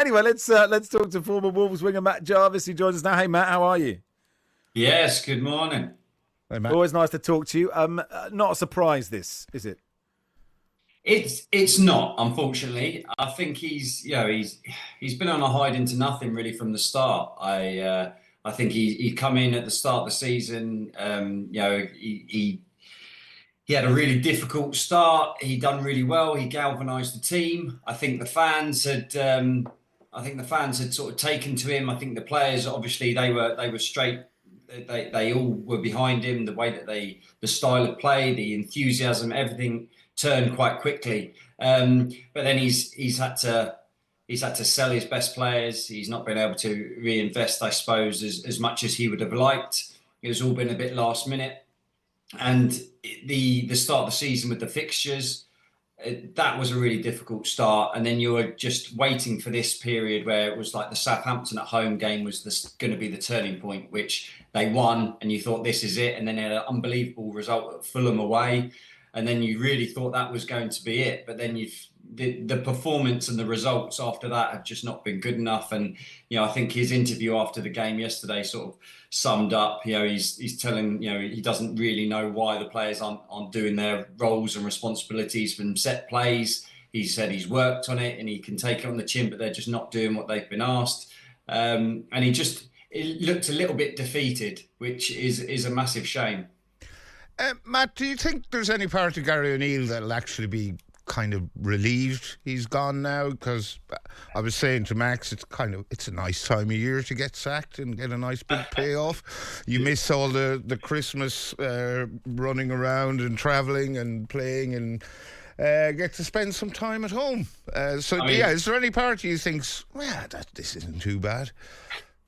Anyway, let's talk to former Wolves winger Matt Jarvis, who joins us now. Hey, Matt, how are you? Yes, good morning. Hey, Matt. Always nice to talk to you. Not a surprise, this is it? It's not, unfortunately. I think he's been on a hide into nothing really from the start. I think he come in at the start of the season. He had a really difficult start. He done really well. He galvanised the team. I think the fans had sort of taken to him. I think the players, obviously, they were straight. They all were behind him. The way that the style of play, the enthusiasm, everything turned quite quickly. But then he's had to sell his best players. He's not been able to reinvest, I suppose, as much as he would have liked. It's all been a bit last minute. And the start of the season with the fixtures, that was a really difficult start. And then you were just waiting for this period where it was like the Southampton at home game was going to be the turning point, which they won, and you thought this is it. And then they had an unbelievable result at Fulham away, and then you really thought that was going to be it. But then the performance and the results after that have just not been good enough. And I think his interview after the game yesterday sort of summed up. He's telling he doesn't really know why the players aren't doing their roles and responsibilities from set plays. He said he's worked on it and he can take it on the chin, but they're just not doing what they've been asked. And it looked a little bit defeated, which is a massive shame. Matt, do you think there's any part of Gary O'Neill that'll actually be kind of relieved he's gone now? Because I was saying to Max, it's a nice time of year to get sacked and get a nice big payoff. You miss all the Christmas running around and travelling and playing and get to spend some time at home. Is there any part you thinks, this isn't too bad?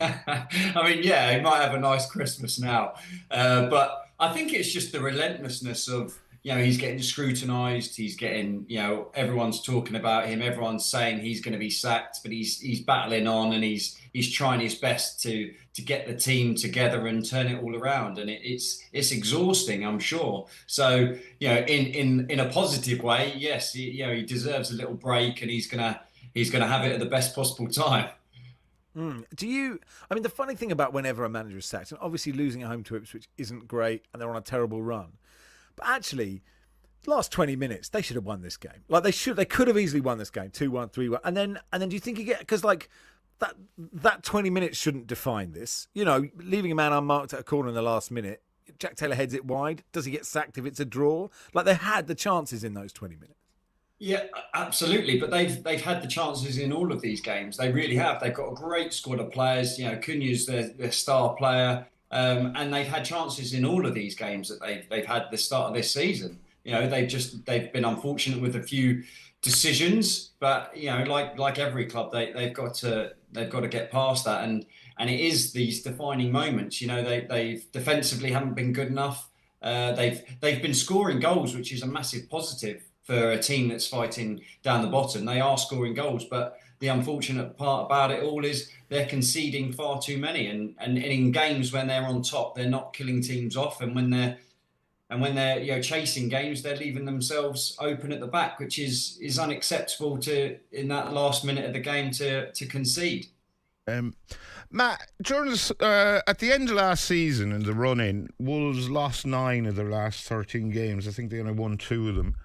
He might have a nice Christmas now, but I think it's just the relentlessness of, he's getting scrutinised. He's getting, everyone's talking about him. Everyone's saying he's going to be sacked, but he's battling on and he's trying his best to get the team together and turn it all around. And it's exhausting, I'm sure. So, in a positive way, yes, he deserves a little break and he's gonna have it at the best possible time. The funny thing about whenever a manager is sacked, and obviously losing at home to Ipswich isn't great and they're on a terrible run, but actually, the last 20 minutes, they should have won this game. Like they could have easily won this game, 2-1, 3-1. And then do you think because that 20 minutes shouldn't define this? Leaving a man unmarked at a corner in the last minute, Jack Taylor heads it wide. Does he get sacked if it's a draw? Like they had the chances in those 20 minutes. Yeah, absolutely. But they've had the chances in all of these games. They really have. They've got a great squad of players. Cunha's their star player, and they've had chances in all of these games that they've had the start of this season. They've been unfortunate with a few decisions, but like every club, they've got to get past that, and it is these defining moments. They've defensively haven't been good enough. They've been scoring goals, which is a massive positive for a team that's fighting down the bottom. They are scoring goals, but the unfortunate part about it all is they're conceding far too many. And in games when they're on top, they're not killing teams off. And when they're chasing games, they're leaving themselves open at the back, which is unacceptable in that last minute of the game to concede. Matt, at the end of last season in the run-in, Wolves lost 9 of their last 13 games. I think they only won 2 of them.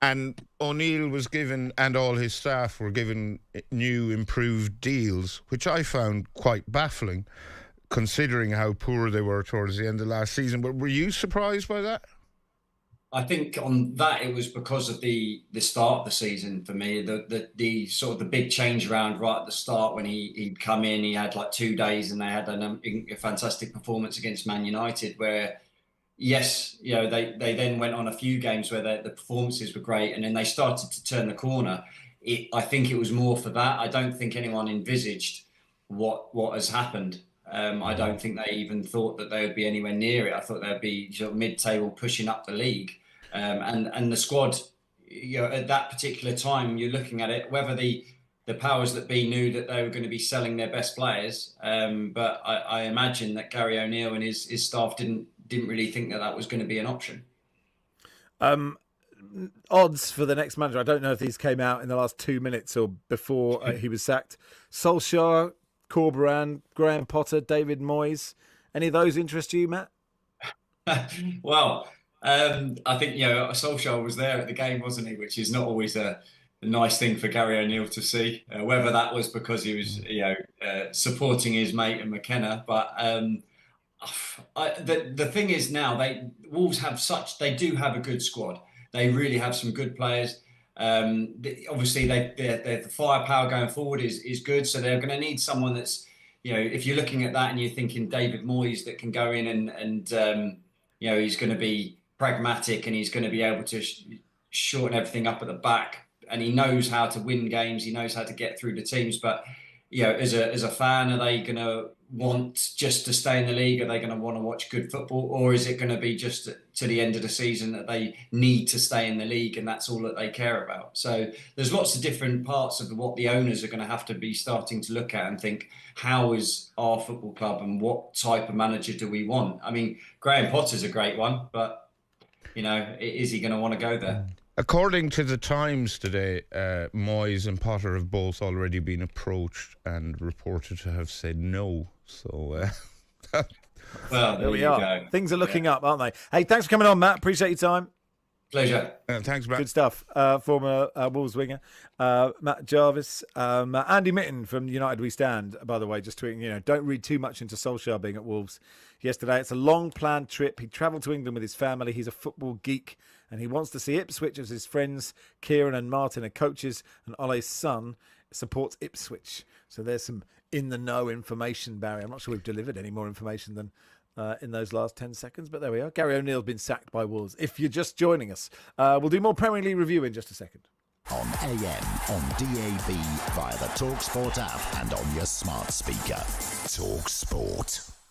And O'Neill was given, and all his staff were given new, improved deals, which I found quite baffling, considering how poor they were towards the end of last season. But were you surprised by that? I think on that it was because of the start of the season for me. The sort of the big change around right at the start when he'd come in. He had like 2 days, and they had a fantastic performance against Man United, where. Yes, they then went on a few games where the performances were great, and then they started to turn the corner. I think it was more for that. I don't think anyone envisaged what has happened. I don't think they even thought that they would be anywhere near it. I thought they'd be mid-table pushing up the league. And the squad, at that particular time, you're looking at it, whether the powers that be knew that they were going to be selling their best players. But I imagine that Gary O'Neill and his staff didn't really think that was going to be an option. odds for the next manager. I don't know if these came out in the last 2 minutes or before he was sacked. Solskjaer, Corberan, Graham Potter, David Moyes. Any of those interest you, Matt? Well, I think Solskjaer was there at the game, wasn't he? Which is not always a nice thing for Gary O'Neill to see. Whether that was because he was, supporting his mate and McKenna, but the thing is now Wolves they do have a good squad. They really have some good players. Obviously, the firepower going forward is good, so they're going to need someone that's, if you're looking at that and you're thinking David Moyes that can go in and he's going to be pragmatic and he's going to be able to shorten everything up at the back, and he knows how to win games. He knows how to get through the teams. But as a fan, are they going to want just to stay in the league? Are they going to want to watch good football, or is it going to be just to the end of the season that they need to stay in the league and that's all that they care about? So there's lots of different parts of what the owners are going to have to be starting to look at and think, how is our football club and what type of manager do we want? I mean, Graham Potter's a great one, but is he going to want to go there? According to the Times today, Moyes and Potter have both already been approached and reported to have said no. So, well, there we are. Go. Things are looking up, aren't they? Hey, thanks for coming on, Matt. Appreciate your time. Pleasure. Thanks, Matt. Good stuff. Former Wolves winger, Matt Jarvis. Andy Mitten from United We Stand, by the way, just tweeting, don't read too much into Solskjaer being at Wolves yesterday. It's a long-planned trip. He travelled to England with his family. He's a football geek, and he wants to see Ipswich as his friends Kieran and Martin are coaches, and Ole's son supports Ipswich. So there's some in-the-know information, Barry. I'm not sure we've delivered any more information than in those last 10 seconds, but there we are. Gary O'Neill's been sacked by Wolves. If you're just joining us, we'll do more Premier League review in just a second. On AM, on DAB, via the talkSPORT app and on your smart speaker. talkSPORT.